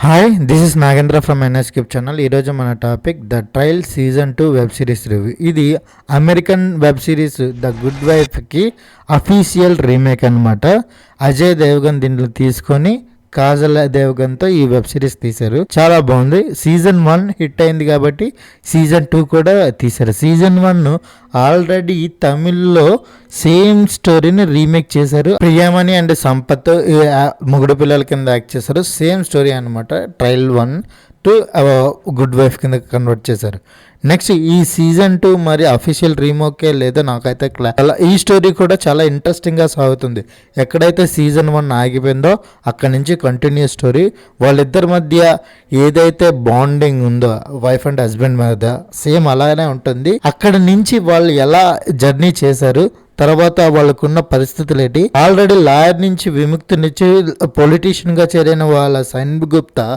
Hi, this is Nagendra from NS cube channel. ఈరోజు మన topic the trial season 2 web series review. ఇది American web series the good వైఫ్కి official remake అనమాట. అజయ్ దేవ్గన్ దీంట్లో తీసుకొని కాజల్ దేవ్గన్తో ఈ వెబ్ సిరీస్ తీశారు. చాలా బాగుంది. సీజన్ 1 హిట్ అయింది కాబట్టి సీజన్ 2 కూడా తీశారు. సీజన్ 1 ఆల్రెడీ తమిళ్లో సేమ్ స్టోరీని రీమేక్ చేశారు. ప్రియామణి అండ్ సంపత్ ముగ్గురు పిల్లల కింద యాక్ట్ చేశారు. సేమ్ స్టోరీ అనమాట. ట్రయల్ 1 టు గుడ్ వైఫ్ కింద కన్వర్ట్ చేశారు. నెక్స్ట్ ఈ సీజన్ 2 మరి అఫీషియల్ రీమేకే లేదో నాకైతే ఈ స్టోరీ కూడా చాలా ఇంట్రెస్టింగ్గా సాగుతుంది. ఎక్కడైతే సీజన్ 1 ఆగిపోయిందో అక్కడి నుంచి కంటిన్యూ స్టోరీ. వాళ్ళిద్దరి మధ్య ఏదైతే బాండింగ్ ఉందో వైఫ్ అండ్ హస్బెండ్ మధ్య సేమ్ అలానే ఉంటుంది. అక్కడ నుంచి వాళ్ళు ఎలా జర్నీ చేశారు, తర్వాత వాళ్ళకున్న పరిస్థితులు ఏంటి, ఆల్రెడీ లాయర్ నుంచి విముక్తినిచ్చి పొలిటీషియన్గా చేరిన వాళ్ళ సైన్ గుప్తా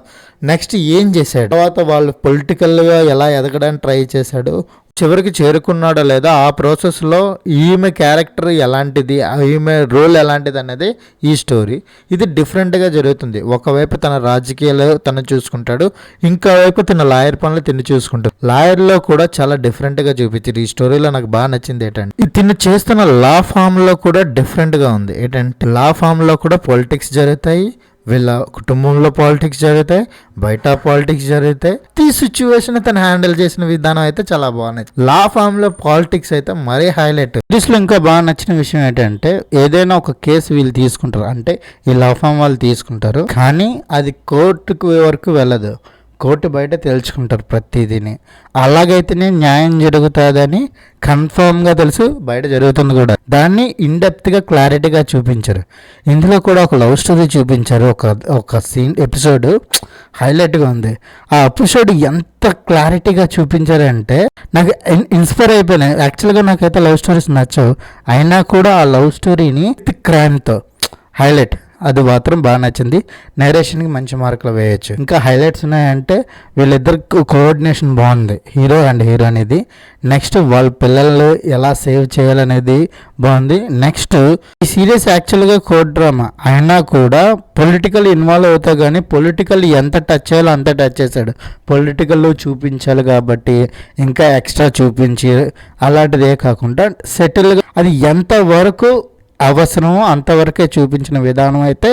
నెక్స్ట్ ఏం చేశాడు, తర్వాత వాళ్ళు పొలిటికల్గా ఎలా ఎదగడానికి ట్రై చేశాడు, చివరికి చేరుకున్నాడో లేదా, ఆ ప్రాసెస్లో ఈమె క్యారెక్టర్ ఎలాంటిది, ఈమె రోల్ ఎలాంటిది అనేది ఈ స్టోరీ. ఇది డిఫరెంట్గా జరుగుతుంది. ఒకవైపు తన రాజకీయాలు తను చూసుకుంటాడు, ఇంకోవైపు తన లాయర్ పనులు తిని చూసుకుంటాడు. లాయర్లో కూడా చాలా డిఫరెంట్గా చూపించారు. ఈ స్టోరీలో నాకు బాగా నచ్చింది ఏంటంటే తిను చేస్తున్న లా ఫామ్లో కూడా డిఫరెంట్గా ఉంది. ఏంటంటే లా ఫామ్లో కూడా పాలిటిక్స్ జరుగుతాయి, వీళ్ళ కుటుంబంలో పాలిటిక్స్ జరుగుతాయి, బయట పాలిటిక్స్ జరుగుతాయి. ఈ సిచ్యువేషన్ తను హ్యాండిల్ చేసిన విధానం అయితే చాలా బాగుంది. లా ఫామ్ లో పాలిటిక్స్ అయితే మరీ హైలైట్. లో ఇంకా బాగా నచ్చిన విషయం ఏంటంటే ఏదైనా ఒక కేసు వీళ్ళు తీసుకుంటారు, అంటే ఈ లా ఫామ్ వాళ్ళు తీసుకుంటారు, కానీ అది కోర్టుకు వరకు వెళ్ళదు. కోర్టు బయట తేల్చుకుంటారు ప్రతిదీని. అలాగైతేనే న్యాయం జరుగుతుందని కన్ఫర్మ్గా తెలుసు, బయట జరుగుతుంది కూడా. దాన్ని ఇన్డెప్త్గా క్లారిటీగా చూపించారు. ఇందులో కూడా ఒక లవ్ స్టోరీ చూపించారు. ఒక సీన్ ఎపిసోడ్ హైలైట్గా ఉంది. ఆ ఎపిసోడ్ ఎంత క్లారిటీగా చూపించారంటే నాకు ఇన్స్పైర్ అయిపోయినాయి. యాక్చువల్గా నాకైతే లవ్ స్టోరీస్ నచ్చవు, అయినా కూడా ఆ లవ్ స్టోరీని క్రైమ్తో హైలైట్, అది మాత్రం బాగా నచ్చింది. నరేషన్కి మంచి మార్కులు వేయచ్చు. ఇంకా హైలైట్స్ ఉన్నాయంటే వీళ్ళిద్దరు కోఆర్డినేషన్ బాగుంది, హీరో అండ్ హీరోయిన్. ఇది నెక్స్ట్ వాళ్ళ పిల్లలు ఎలా సేవ్ చేయాలనేది బాగుంది. నెక్స్ట్ ఈ సీరీస్ యాక్చువల్గా కోర్ట్ డ్రామా అయినా కూడా పొలిటికల్ ఇన్వాల్వ్ అవుతా, కానీ పొలిటికల్ ఎంత టచ్ చేయాలో అంత టచ్ చేశాడు. పొలిటికల్ చూపించాలి కాబట్టి ఇంకా ఎక్స్ట్రా చూపించి అలాంటిదే కాకుండా సెటిల్గా అది ఎంతవరకు అవసరమో అంతవరకే చూపించిన విధానం అయితే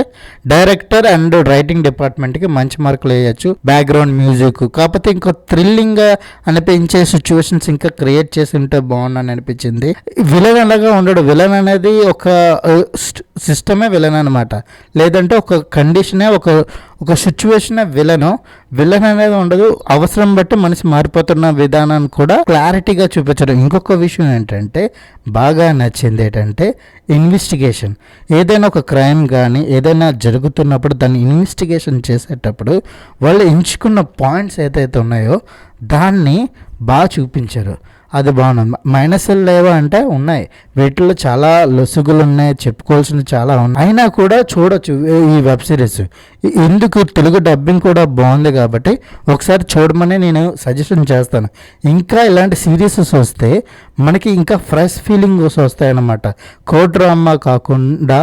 డైరెక్టర్ అండ్ రైటింగ్ డిపార్ట్మెంట్కి మంచి మార్కులు వేయచ్చు. బ్యాక్గ్రౌండ్ మ్యూజిక్ కాకపోతే ఇంకా థ్రిల్లింగ్గా అనిపించే సిచ్యువేషన్స్ ఇంకా క్రియేట్ చేసి ఉంటే బాగుందని అనిపించింది. విలన్ అలాగా ఉండడు. విలన్ అనేది ఒక సిస్టమే విలన్ అనమాట, లేదంటే ఒక కండిషనే ఒక సిచ్యువేషన్ విలన్ అనేది ఉండదు. అవసరం బట్టి మనిషి మారిపోతున్న విధానాన్ని కూడా క్లారిటీగా చూపించడం. ఇంకొక విషయం ఏంటంటే బాగా నచ్చింది ఏంటంటే ఇన్వెస్టిగేషన్. ఏదైనా ఒక క్రైమ్ కానీ ఏదైనా జరుగుతున్నప్పుడు దాన్ని ఇన్వెస్టిగేషన్ చేసేటప్పుడు వాళ్ళు ఎంచుకున్న పాయింట్స్ ఏదైతే ఉన్నాయో దాన్ని బాగా చూపించారు. అది బాగుంది. మైనస్లు లేవా అంటే ఉన్నాయి, వీటిలో చాలా లొసుగులు ఉన్నాయి, చెప్పుకోవాల్సినవి చాలా ఉన్నాయి. అయినా కూడా చూడొచ్చు ఈ వెబ్ సిరీస్. ఎందుకు తెలుగు డబ్బింగ్ కూడా బాగుంది కాబట్టి ఒకసారి చూడమని నేను సజెషన్ చేస్తాను. ఇంకా ఇలాంటి సిరీసెస్ వస్తే మనకి ఇంకా ఫ్రెష్ ఫీలింగ్స్ వస్తాయన్నమాట. కోర్ట్ డ్రామా కాకుండా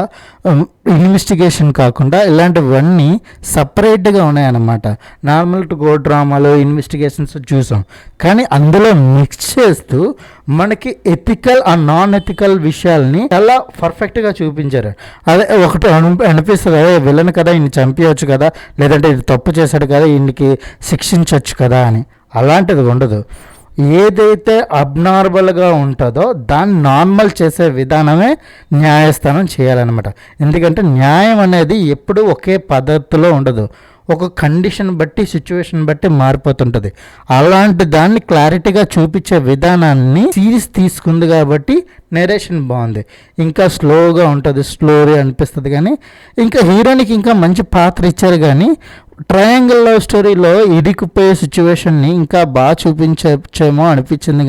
ఇన్వెస్టిగేషన్ కాకుండా ఇలాంటివన్నీ సపరేట్గా ఉన్నాయన్నమాట. నార్మల్ కోర్ట్ డ్రామాలు ఇన్వెస్టిగేషన్స్ చూసాం, కానీ అందులో మిక్స్ చేస్తూ మనకి ఎథికల్ ఆ నాన్ ఎథికల్ విషయాల్ని చాలా పర్ఫెక్ట్గా చూపించారు. అదే ఒకటి అనిపిస్తుంది, అదే విలన్ కదా ఈయన చంపేయచ్చు కదా, లేదంటే ఇది తప్పు చేశాడు కదా ఈయనకి శిక్షించవచ్చు కదా అని. అలాంటిది ఉండదు. ఏదైతే అబ్నార్మల్గా ఉంటుందో దాన్ని నార్మల్ చేసే విధానమే న్యాయస్థానం చేయాలన్నమాట. ఎందుకంటే న్యాయం అనేది ఎప్పుడూ ఒకే పద్ధతిలో ఉండదు, ఒక కండిషన్ బట్టి సిచ్యువేషన్ బట్టి మారిపోతుంటుంది. అలాంటి దాన్ని క్లారిటీగా చూపించే విధానాన్ని సిరీస్ తీసుకుంది కాబట్టి నరేషన్ బాగుంది. ఇంకా స్లోగా ఉంటుంది, స్లోరీ అనిపిస్తుంది. కానీ ఇంకా హీరోయిన్కి ఇంకా మంచి పాత్ర ఇచ్చారు, కానీ ట్రయాంగిల్ లవ్ స్టోరీలో ఇరికిపోయే సిచ్యువేషన్ని ఇంకా బాగా చూపించేమో అనిపించింది.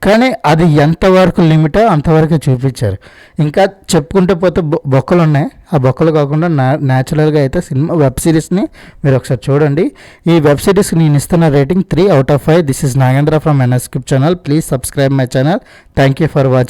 కానీ అది ఎంతవరకు లిమిటో అంతవరకు చూపించారు. ఇంకా చెప్పుకుంటూ పోతే బొక్కలు ఉన్నాయి. ఆ బొక్కలు కాకుండా న్యాచురల్గా అయితే సినిమా వెబ్ సిరీస్ని మీరు ఒకసారి చూడండి. ఈ వెబ్ సిరీస్కి నేను ఇస్తున్న rating 3/5. This is Nagendra from NS cube channel. Please subscribe my channel. Thank you for watching.